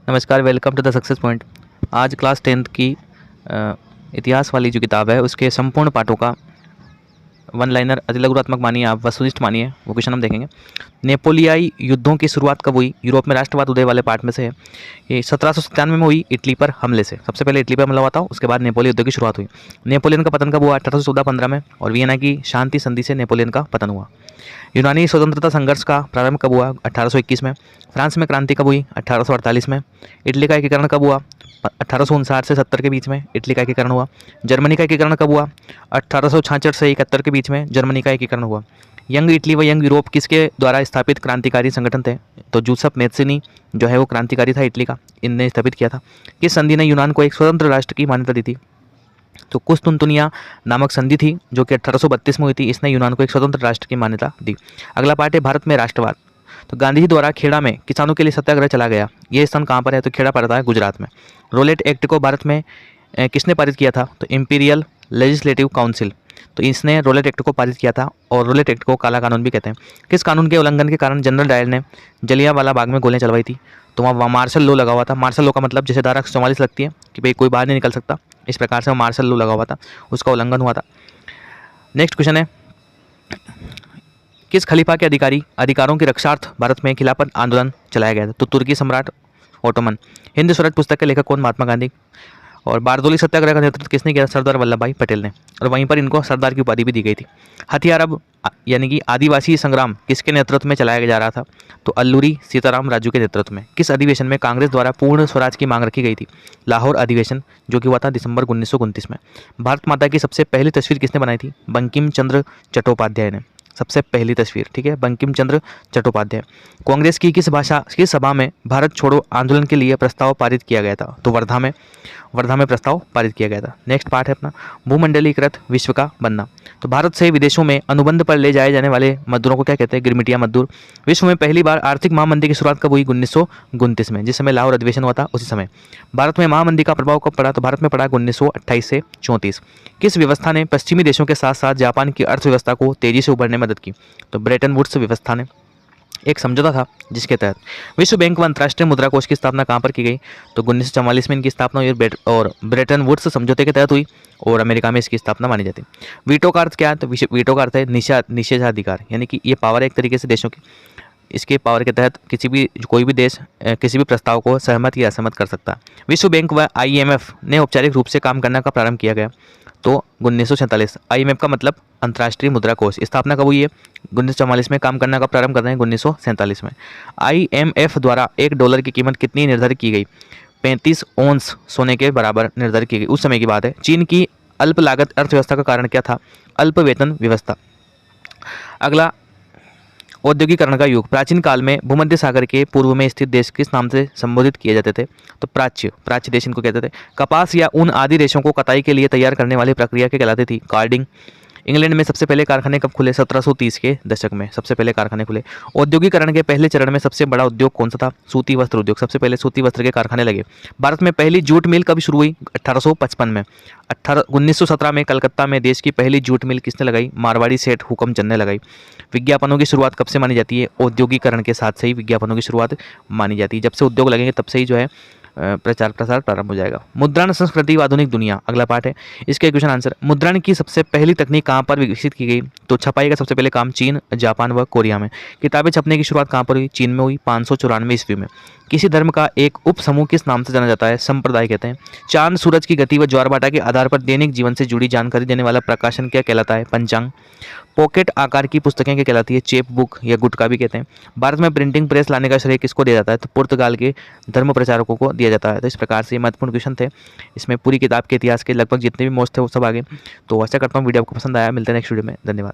नमस्कार, welcome to the success point. आज class 10th की इतिहास वाली जो किताब है उसके संपूर्ण पाठों का वन लाइनर अतिलघुरात्मक मानिए आप वस्तुनिष्ठ मानिए वो क्वेश्चन हम देखेंगे। नेपोलियाई युद्धों की शुरुआत कब हुई? यूरोप में राष्ट्रवाद उदय वाले पार्ट में से है। ये 1797 में हुई इटली पर हमले से। सबसे पहले इटली पर हमला हुआ था, उसके बाद नेपोलियन युद्ध की शुरुआत हुई। नेपोलियन का पतन कब हुआ? 1814-15 में, और वियना की शांति संधि से नेपोलियन का पतन हुआ। यूनानी स्वतंत्रता संघर्ष का प्रारंभ कब हुआ? 1821 में। फ्रांस में क्रांति कब हुई? 1848 में। इटली का एकीकरण कब हुआ? 1859 से 70 के बीच में इटली का एकीकरण हुआ। जर्मनी का एकीकरण कब हुआ? 1866 से 71 के बीच में जर्मनी का एकीकरण हुआ। यंग इटली व यंग यूरोप किसके द्वारा स्थापित क्रांतिकारी संगठन थे? तो जूसेफ मेज़्ज़िनी जो है वो क्रांतिकारी था इटली का, इनने स्थापित किया था। किस संधि ने यूनान को एक स्वतंत्र राष्ट्र की मान्यता दी थी? तो कुस्तुनतुनिया नामक संधि थी जो कि 1832 में हुई थी। इसने यूनान को एक स्वतंत्र राष्ट्र की मान्यता दी। अगला पार्ट है भारत में राष्ट्रवाद। तो गांधी जी द्वारा खेड़ा में किसानों के लिए सत्याग्रह चला गया। यह स्थान कहाँ पर है? तो खेड़ा पड़ता है गुजरात में। रोलेट एक्ट को भारत में किसने पारित किया था? तो इंपीरियल लेजिस्लेटिव काउंसिल, तो इसने रोलेट एक्ट को पारित किया था, और रोलेट एक्ट को काला कानून भी कहते हैं। किस कानून के उल्लंघन के कारण जनरल डायर ने जलियांवाला बाग में गोलियां चलवाई थी? तो वहाँ मार्शल लॉ लगा हुआ था। मार्शल लॉ का मतलब जैसे धारा 44 लगती है कि भाई कोई बाहर नहीं निकल सकता, इस प्रकार से मार्शल लॉ लगा हुआ था, उसका उल्लंघन हुआ था। नेक्स्ट क्वेश्चन है, किस खलीफा के अधिकारों की रक्षार्थ भारत में खिलाफत आंदोलन चलाया गया था? तो तुर्की सम्राट ओटोमन। हिंद स्वराज पुस्तक के लेखक कौन? महात्मा गांधी। और बारदोली सत्याग्रह का नेतृत्व किसने किया? सरदार वल्लभ भाई पटेल ने, और वहीं पर इनको सरदार की उपाधि भी दी गई थी। हथियार अब यानी कि आदिवासी संग्राम किसके नेतृत्व में चलाया जा रहा था? तो अल्लूरी सीताराम राजू के नेतृत्व में। किस अधिवेशन में कांग्रेस द्वारा पूर्ण स्वराज की मांग रखी गई थी? लाहौर अधिवेशन, जो कि हुआ था दिसंबर 1929 में। भारत माता की सबसे पहली तस्वीर किसने बनाई थी? बंकिम चंद्र चट्टोपाध्याय ने, सबसे पहली तस्वीर, ठीक है, बंकिम चंद्र चट्टोपाध्याय। कांग्रेस की किस सभा में भारत छोड़ो आंदोलन के लिए प्रस्ताव पारित किया गया था? तो वर्धा में प्रस्ताव पारित किया गया था। नेक्स्ट पार्ट है अपना भूमंडलीकृत विश्व का बनना। तो भारत से विदेशों में अनुबंध पर ले जाए जाने वाले मजदूरों को क्या कहते हैं? गिरमिटिया मजदूर। विश्व में पहली बार आर्थिक महामंदी की शुरुआत कब हुई? 1929 में, जिस समय लाहौर अधिवेशन हुआ था उसी समय। भारत में महामंदी का प्रभाव कब पड़ा? तो भारत में पड़ा 1928 से 34। किस व्यवस्था ने पश्चिमी देशों के साथ साथ जापान की अर्थव्यवस्था को तेजी से उभरने में मदद की? तो ब्रेटन वुड्स व्यवस्था ने। एक समझौता था जिसके तहत विश्व बैंक व अंतर्राष्ट्रीय मुद्रा कोष की स्थापना कहाँ पर की गई? तो 1944 में इनकी स्थापना हुई और ब्रेटन वुड्स समझौते के तहत हुई, और अमेरिका में इसकी स्थापना मानी जाती है। वीटो का अर्थ क्या है? तो वीटो का अर्थ है निषेधाधिकार, यानी कि ये पावर है एक तरीके से देशों की। इसके पावर के तहत कोई भी देश किसी भी प्रस्ताव को सहमत या असहमत कर सकता है। विश्व बैंक व IMF ने औपचारिक रूप से काम करना का प्रारंभ किया गया तो 1947। IMF का मतलब अंतर्राष्ट्रीय मुद्रा कोष। स्थापना कब हुई है? 1944 में। काम करना का प्रारंभ कर रहे हैं 1947 में। IMF द्वारा $1 की कीमत कितनी निर्धारित की गई? 35 ओंस सोने के बराबर निर्धारित की गई, उस समय की बात है। चीन की अल्प लागत अर्थव्यवस्था का कारण क्या था? अल्प वेतन व्यवस्था। अगला, औद्योगिकरण का युग। प्राचीन काल में भूमध्य सागर के पूर्व में स्थित देश किस नाम से संबोधित किए जाते थे? तो प्राच्य देश इनको कहते थे। कपास या ऊन आदि रेशों को कटाई के लिए तैयार करने वाली प्रक्रिया के कहलाती थी? कार्डिंग। इंग्लैंड में सबसे पहले कारखाने कब खुले? 1730 के दशक में सबसे पहले कारखाने खुले। औद्योगिकरण के पहले चरण में सबसे बड़ा उद्योग कौन सा था? सूती वस्त्र उद्योग। सबसे पहले सूती वस्त्र के कारखाने लगे। भारत में पहली जूट मिल कब शुरू हुई? 1855 में। 1917 में कलकत्ता में देश की पहली जूट मिल किसने लगाई? मारवाड़ी सेठ हुकमचंद ने लगाई। विज्ञापनों की शुरुआत कब से मानी जाती है? औद्योगिकरण के साथ से ही विज्ञापनों की शुरुआत मानी जाती है। जब से उद्योग लगेंगे तब से ही जो है प्रचार प्रसार प्रारंभ हो जाएगा। मुद्रण संस्कृति व आधुनिक दुनिया, अगला पार्ट है। इसके क्वेश्चन आंसर। मुद्रण की सबसे पहली तकनीक कहाँ पर विकसित की गई? तो छपाई का सबसे पहले काम चीन, जापान व कोरिया में। किताबें छपने की शुरुआत कहाँ पर हुई? चीन में हुई 594 ईस्वी में। किसी धर्म का एक उप समूह किस नाम से जाना जाता है? संप्रदाय कहते हैं। चांद सूरज की गति व ज्वारभाटा के आधार पर दैनिक जीवन से जुड़ी जानकारी देने वाला प्रकाशन क्या कहलाता है? पंचांग। पॉकेट आकार की पुस्तकें क्या कहलाती है? चेप बुक या गुटका भी कहते हैं। भारत में प्रिंटिंग प्रेस लाने का श्रेय किसको दिया जाता है? तो पुर्तगाल के धर्म प्रचारकों को दिया जाता है। तो इस प्रकार से महत्वपूर्ण क्वेश्चन थे। इसमें पूरी किताब के इतिहास के लगभग जितने भी मोस्ट थे वो सब आगे। तो आशा करता हूँ वीडियो आपको पसंद आया। मिलते हैं नेक्स्ट वीडियो में। धन्यवाद।